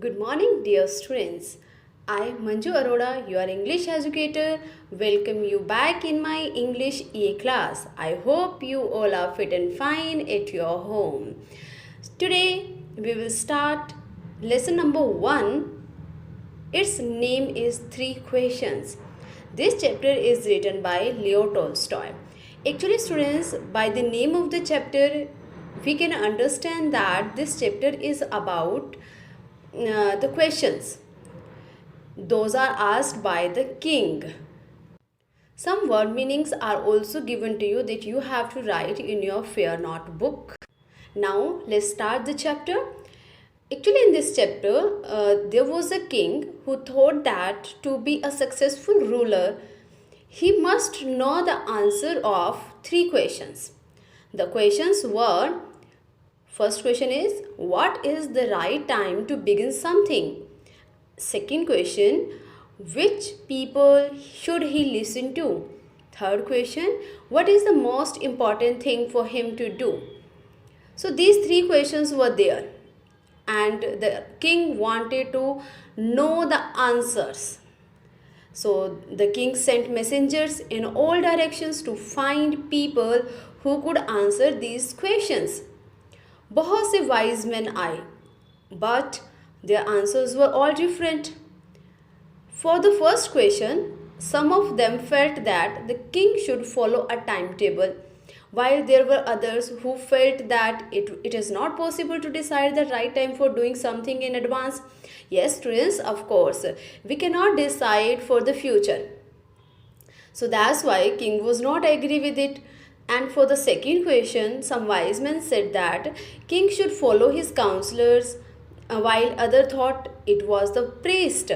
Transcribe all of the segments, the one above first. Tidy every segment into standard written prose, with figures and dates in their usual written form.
Good morning, dear students. I, Manju Arora, your English educator, welcome you back in my English EA class. I hope you all are fit and fine at your home. Today, we will start lesson number 1. Its name is Three Questions. This chapter is written by Leo Tolstoy. Actually, students, by the name of the chapter, we can understand that this chapter is about the questions. Those are asked by the king. Some word meanings are also given to you that you have to write in your fair notebook. Now let's start the chapter. Actually, in this chapter, there was a king who thought that to be a successful ruler, he must know the answer of three questions. The questions were: first question is, what is the right time to begin something? Second question, which people should he listen to? Third question, what is the most important thing for him to do? So these three questions were there, and the king wanted to know the answers. So the king sent messengers in all directions to find people who could answer these questions. बहुत से wise men आए, but their answers were all different. For the first question, some of them felt that the king should follow a timetable, while there were others who felt that it is not possible to decide the right time for doing something in advance. Yes, students, of course, we cannot decide for the future. So that's why king was not agree with it. And for the second question, some wise men said that king should follow his counselors, while other thought it was the priest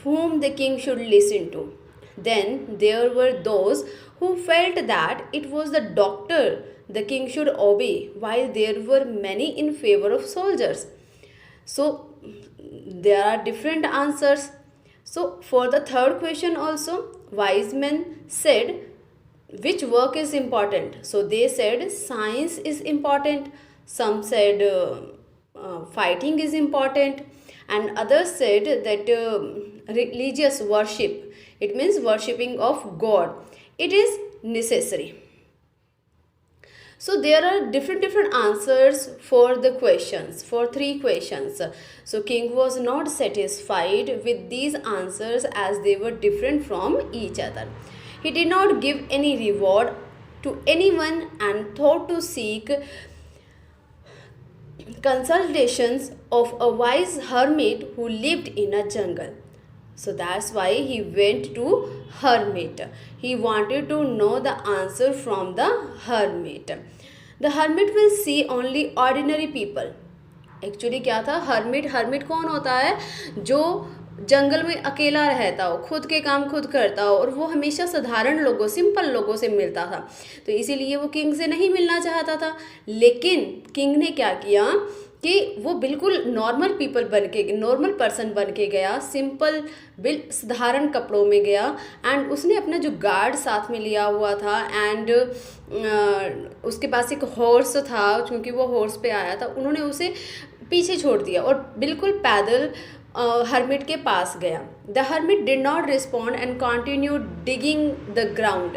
whom the king should listen to. Then there were those who felt that it was the doctor the king should obey, while there were many in favor of soldiers. So there are different answers. So for the third question also, wise men said which work is important. So they said science is important, some said fighting is important, and others said that religious worship, it means worshipping of God, it is necessary. So there are different answers for the questions, for three questions. So king was not satisfied with these answers as they were different from each other. He did not give any reward to anyone and thought to seek consultations of a wise hermit who lived in a jungle. So that's why he went to hermit. He wanted to know the answer from the hermit. The hermit will see only ordinary people. Actually क्या था, hermit कौन होता है? जो जंगल में अकेला रहता हो, खुद के काम खुद करता हो, और वो हमेशा साधारण लोगों, सिंपल लोगों से मिलता था. तो इसीलिए वो किंग से नहीं मिलना चाहता था. लेकिन किंग ने क्या किया कि वो बिल्कुल नॉर्मल पर्सन बन के गया, सिंपल साधारण कपड़ों में गया, एंड उसने अपना जो गार्ड साथ में लिया हुआ था, एंड उसके पास एक हॉर्स था, क्योंकि वो हॉर्स पे आया था, उन्होंने उसे पीछे छोड़ दिया और बिल्कुल पैदल hermit के पास गया. The hermit did not respond and continued digging the ground.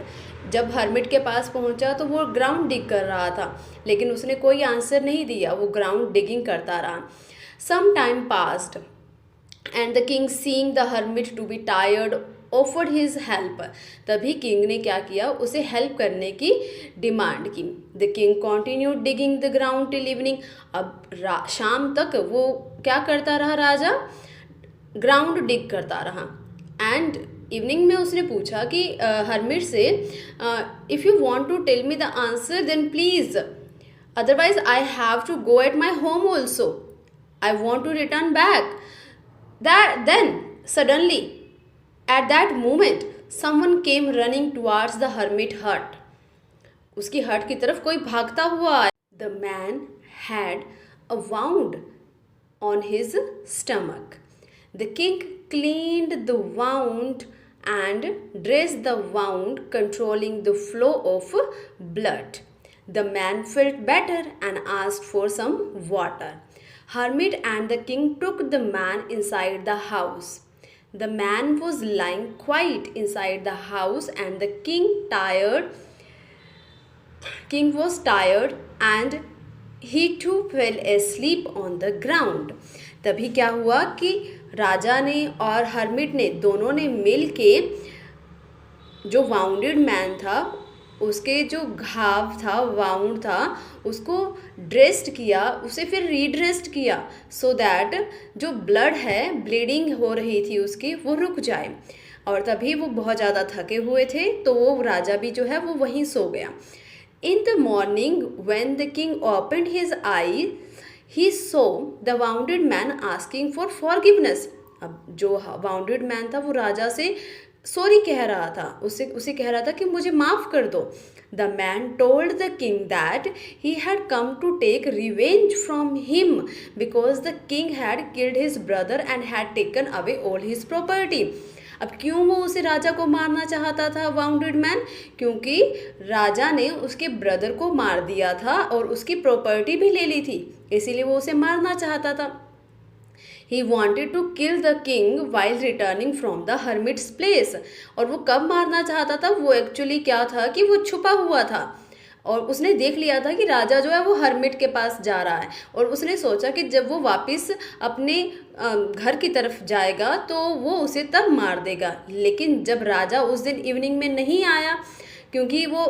जब hermit के पास पहुंचा तो वो ग्राउंड डिग कर रहा था, लेकिन उसने कोई आंसर नहीं दिया, वो ग्राउंड डिगिंग करता रहा. Some time passed and the king, seeing the hermit to be tired, offered his help. तभी किंग ने क्या किया, उसे हेल्प करने की डिमांड की. The king continued digging the ground till evening. अब शाम तक वो क्या करता रहा, राजा ग्राउंड डिग करता रहा. एंड इवनिंग में उसने पूछा कि हर्मिट से, if you want to tell me the answer then please, otherwise I have to go at my home also, I want to return back. Then suddenly at that moment someone came running towards the hermit hut. उसकी हट की तरफ कोई भागता हुआ आया. The man had a wound on his stomach. The king cleaned the wound and dressed the wound, controlling the flow of blood. The man felt better and asked for some water. Hermit and the king took the man inside the house. The man was lying quiet inside the house, and the king was tired and he too fell asleep on the ground. तभी क्या हुआ कि राजा ने और hermit ने दोनों ने मिल के जो वाउंडेड मैन था उसके जो घाव था, वाउंड था, उसको ड्रेस्ड किया, उसे फिर रीड्रेस्ड किया सो दैट जो ब्लड है, ब्लीडिंग हो रही थी उसकी, वो रुक जाए। और तभी वो बहुत ज़्यादा थके हुए थे तो वो राजा भी जो है वो वहीं सो गया। In the morning when the king opened his I he so the bounded man asking for forgiveness. अब जो वाउंडेड मैन था वो राजा से सॉरी कह रहा था, उसे कह रहा था कि मुझे माफ़ कर दो। The man told the king that he had come to take revenge from him because the king had killed his brother and had taken away all his property. अब क्यों वो उसे राजा को मारना चाहता था वाउंडेड मैन? क्योंकि राजा ने उसके ब्रदर को मार दिया था और उसकी प्रॉपर्टी भी ले ली थी, इसीलिए वो उसे मारना चाहता था। He wanted to kill the king while returning from the hermit's place। और वो कब मारना चाहता था? वो एक्चुअली क्या था कि वो छुपा हुआ था और उसने देख लिया था कि राजा जो है वो हर्मिट के पास जा रहा है और उसने सोचा कि जब वो वापस अपने घर की तरफ जाएगा तो वो उसे तब मार देगा। लेकिन जब राजा उस दिन इवनिंग में नहीं आया क्योंकि वो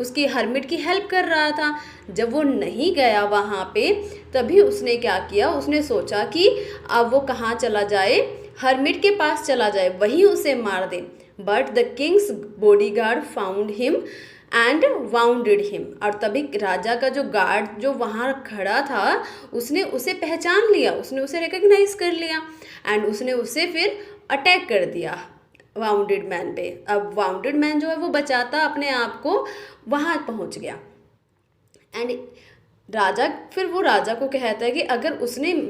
उसकी हर्मिट की हेल्प कर रहा था, जब वो नहीं गया वहाँ पे तभी उसने क्या किया, उसने सोचा कि अब वो कहाँ चला जाए, हर्मिट के पास चला जाए, वहीं उसे मार दे। But the king's bodyguard found him and wounded him. और तभी राजा का जो गार्ड जो वहाँ खड़ा था उसने उसे पहचान लिया, उसने उसे रिकग्नाइज कर लिया एंड उसने उसे फिर अटैक कर दिया वाउंडेड मैन पे। अब वाउंडेड मैन जो है वो बचाता अपने आप को वहाँ पहुँच गया एंड वो राजा को कहता है कि अगर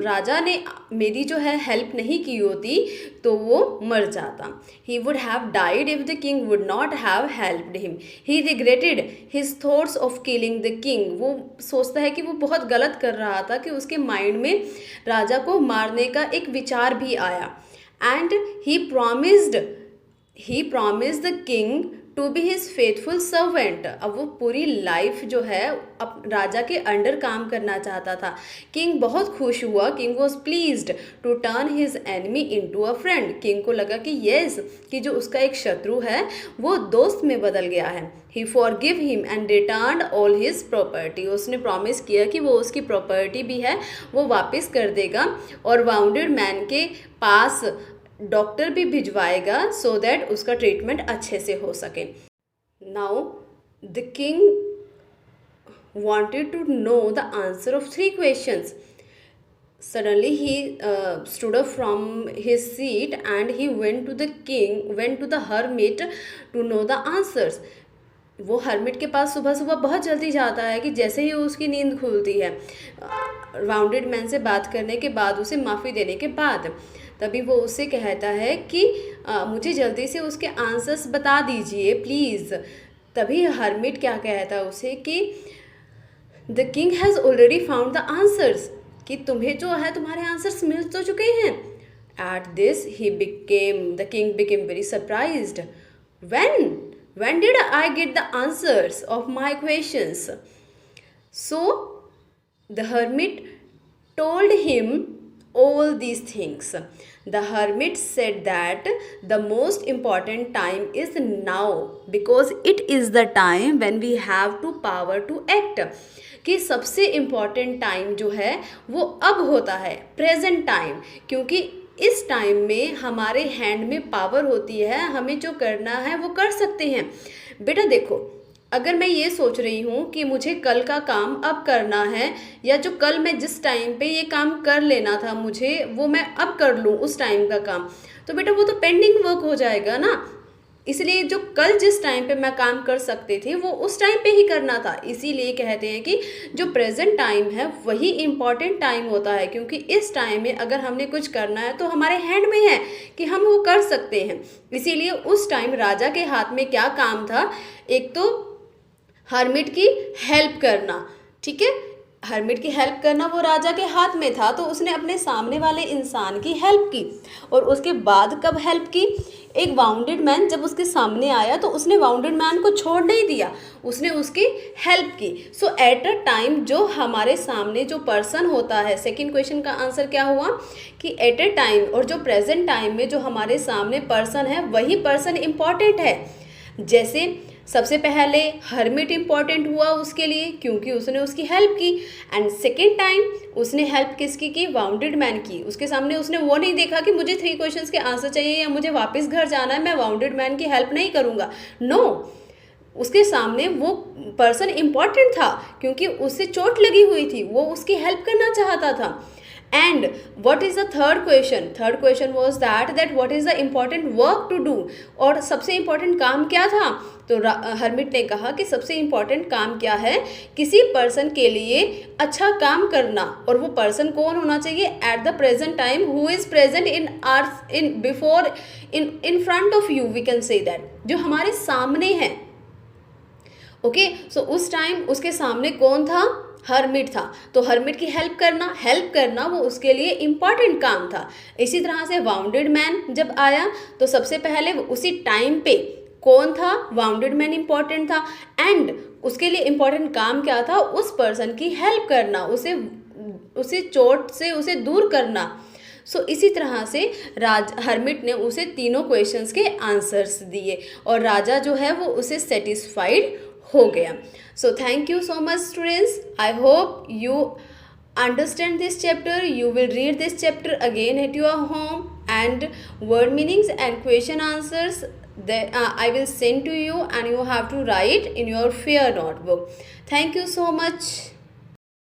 राजा ने मेरी जो है हेल्प नहीं की होती तो वो मर जाता। He would have died if the king would not have helped him. He regretted his thoughts of killing the king. वो सोचता है कि वो बहुत गलत कर रहा था कि उसके माइंड में राजा को मारने का एक विचार भी आया। And he promised the king to be his faithful servant. अब वो पूरी लाइफ जो है अब राजा के अंडर काम करना चाहता था। किंग बहुत खुश हुआ, king was pleased to turn his enemy into a friend. King को लगा कि येस कि जो उसका एक शत्रु है वो दोस्त में बदल गया है। He forgive him and return all his property. उसने प्रॉमिस किया कि वो उसकी प्रॉपर्टी भी है वो वापस कर देगा और वाउंडेड मैन के पास डॉक्टर भी भिजवाएगा सो दैट उसका ट्रीटमेंट अच्छे से हो सके। Now the king wanted to know the answer of 3 questions. Suddenly he stood up from his seat and he went to the hermit to know the answers. वो hermit के पास सुबह सुबह बहुत जल्दी जाता है कि जैसे ही उसकी नींद खुलती है, वाउंडेड मैन से बात करने के बाद, उसे माफ़ी देने के बाद, तभी वो उससे कहता है कि मुझे जल्दी से उसके आंसर्स बता दीजिए प्लीज़। तभी हर्मिट क्या कहता है उसे कि the king has already found the answers, कि तुम्हें जो है तुम्हारे आंसर्स मिल तो चुके हैं। At this the king became very surprised. When did I get the answers of my questions? So the hermit told him all these things. The hermit said that the most important time is now because it is the time when we have to power to act. कि सबसे important time जो है वो अब होता है, present time, क्योंकि इस टाइम में हमारे हैंड में पावर होती है, हमें जो करना है वो कर सकते हैं। बेटा देखो, अगर मैं ये सोच रही हूँ कि मुझे कल का काम अब करना है, या जो कल मैं जिस टाइम पे ये काम कर लेना था मुझे, वो मैं अब कर लूँ उस टाइम का काम, तो बेटा वो तो पेंडिंग वर्क हो जाएगा ना। इसलिए जो कल जिस टाइम पे मैं काम कर सकते थे वो उस टाइम पे ही करना था। इसीलिए कहते हैं कि जो प्रेजेंट टाइम है वही इम्पॉर्टेंट टाइम होता है, क्योंकि इस टाइम में अगर हमने कुछ करना है तो हमारे हैंड में है कि हम वो कर सकते हैं। इसीलिए उस टाइम राजा के हाथ में क्या काम था, एक तो हर्मिट की हेल्प करना, ठीक है, हर्मिट की हेल्प करना वो राजा के हाथ में था, तो उसने अपने सामने वाले इंसान की हेल्प की। और उसके बाद कब हेल्प की, एक वाउंडेड मैन जब उसके सामने आया तो उसने वाउंडेड मैन को छोड़ नहीं दिया, उसने उसकी हेल्प की। सो एट अ टाइम जो हमारे सामने जो पर्सन होता है, सेकंड क्वेश्चन का आंसर क्या हुआ कि एट अ टाइम, और जो प्रेजेंट टाइम में जो हमारे सामने पर्सन है वही पर्सन इम्पॉर्टेंट है। जैसे सबसे पहले हर्मिट इम्पॉर्टेंट हुआ उसके लिए क्योंकि उसने उसकी हेल्प की, एंड सेकेंड टाइम उसने हेल्प किसकी की, वाउंडेड मैन की। उसके सामने उसने वो नहीं देखा कि मुझे 3 क्वेश्चंस के आंसर चाहिए या मुझे वापस घर जाना है, मैं वाउंडेड मैन की हेल्प नहीं करूँगा। नो, उसके सामने वो पर्सन इम्पॉर्टेंट था क्योंकि उससे चोट लगी हुई थी, वो उसकी हेल्प करना चाहता था। And what is the third question? Third question was that what is the important work to do? और सबसे इम्पॉर्टेंट काम क्या था? तो हर्मिट ने कहा कि सबसे इम्पॉर्टेंट काम क्या है, किसी पर्सन के लिए अच्छा काम करना। और वो पर्सन कौन होना चाहिए, at the present time who is present in are in before in front of you, we can say that, जो हमारे सामने है। ओके, सो उस टाइम उसके सामने कौन था, हर्मिट था। तो हर्मिट की हेल्प करना वो उसके लिए इम्पॉर्टेंट काम था। इसी तरह से वाउंडेड मैन जब आया तो सबसे पहले उसी टाइम पे कौन था, वाउंडेड मैन इम्पॉर्टेंट था, एंड उसके लिए इम्पॉर्टेंट काम क्या था, उस पर्सन की हेल्प करना, उसे चोट से उसे दूर करना। सो इसी तरह से हर्मिट ने उसे तीनों क्वेश्चंस के आंसर्स दिए और राजा जो है वो उसे सेटिस्फाइड हो गया। So thank you so much students. I hope you understand this chapter. You will read this chapter again at your home, and word meanings and question answers that I will send to you, and you have to write in your fair notebook. Thank you so much.